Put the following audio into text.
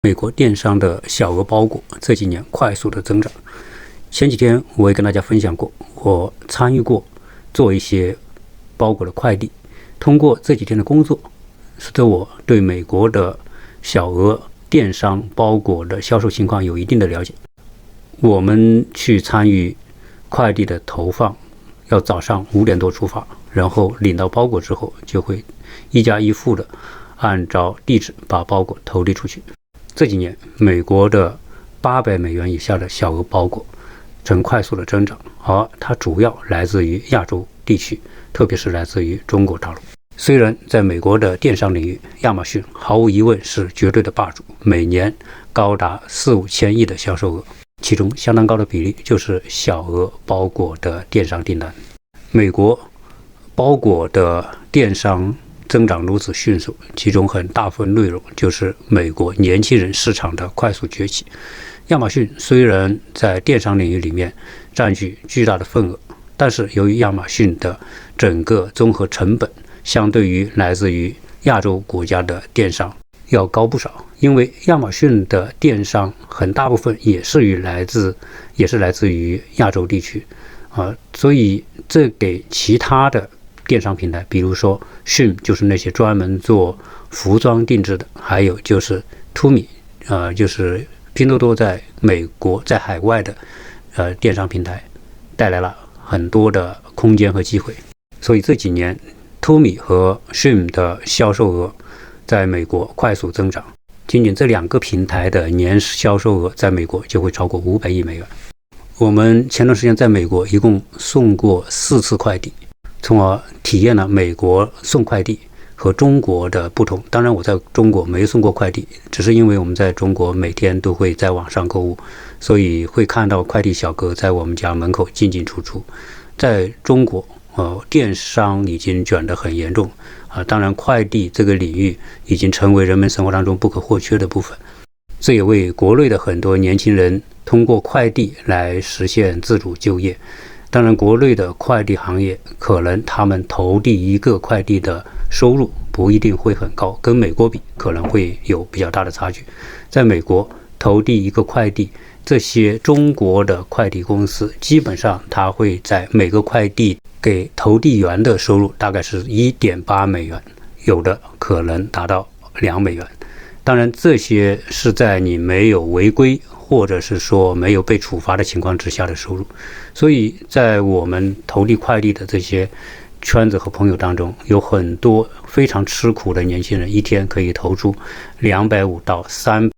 美国电商的小额包裹这几年快速的增长。前几天我也跟大家分享过，我参与过做一些包裹的快递。通过这几天的工作，使得我对美国的小额电商包裹的销售情况有一定的了解。我们去参与快递的投放，要早上5点多出发，然后领到包裹之后，就会一家一户的按照地址把包裹投递出去。这几年，美国的$800以下的小额包裹呈快速的增长，而它主要来自于亚洲地区，特别是来自于中国大陆。虽然在美国的电商领域，亚马逊毫无疑问是绝对的霸主，每年高达4-5千亿的销售额，其中相当高的比例就是小额包裹的电商订单。美国包裹的电商增长如此迅速，其中很大部分内容就是美国年轻人市场的快速崛起。亚马逊虽然在电商领域里面占据巨大的份额，但是由于亚马逊的整个综合成本相对于来自于亚洲国家的电商要高不少，因为亚马逊的电商很大部分也是来自于亚洲地区所以这给其他的电商平台，比如说 Shein 就是那些专门做服装定制的，还有就是 Tumi 就是拼多多在美国在海外的电商平台，带来了很多的空间和机会。所以这几年 Tumi 和 Shein 的销售额在美国快速增长，仅仅这2个平台的年销售额在美国就会超过$500亿。我们前段时间在美国一共送过4次快递，从而体验了美国送快递和中国的不同。当然我在中国没送过快递，只是因为我们在中国每天都会在网上购物，所以会看到快递小哥在我们家门口进进出出。在中国电商已经卷得很严重当然快递这个领域已经成为人们生活当中不可或缺的部分。这也为国内的很多年轻人通过快递来实现自主就业。当然国内的快递行业可能他们投递一个快递的收入不一定会很高，跟美国比可能会有比较大的差距。在美国投递一个快递，这些中国的快递公司基本上它会在每个快递给投递员的收入大概是$1.8，有的可能达到$2。当然这些是在你没有违规或者是说没有被处罚的情况之下的收入。所以在我们投递快递的这些圈子和朋友当中，有很多非常吃苦的年轻人，一天可以投出250到300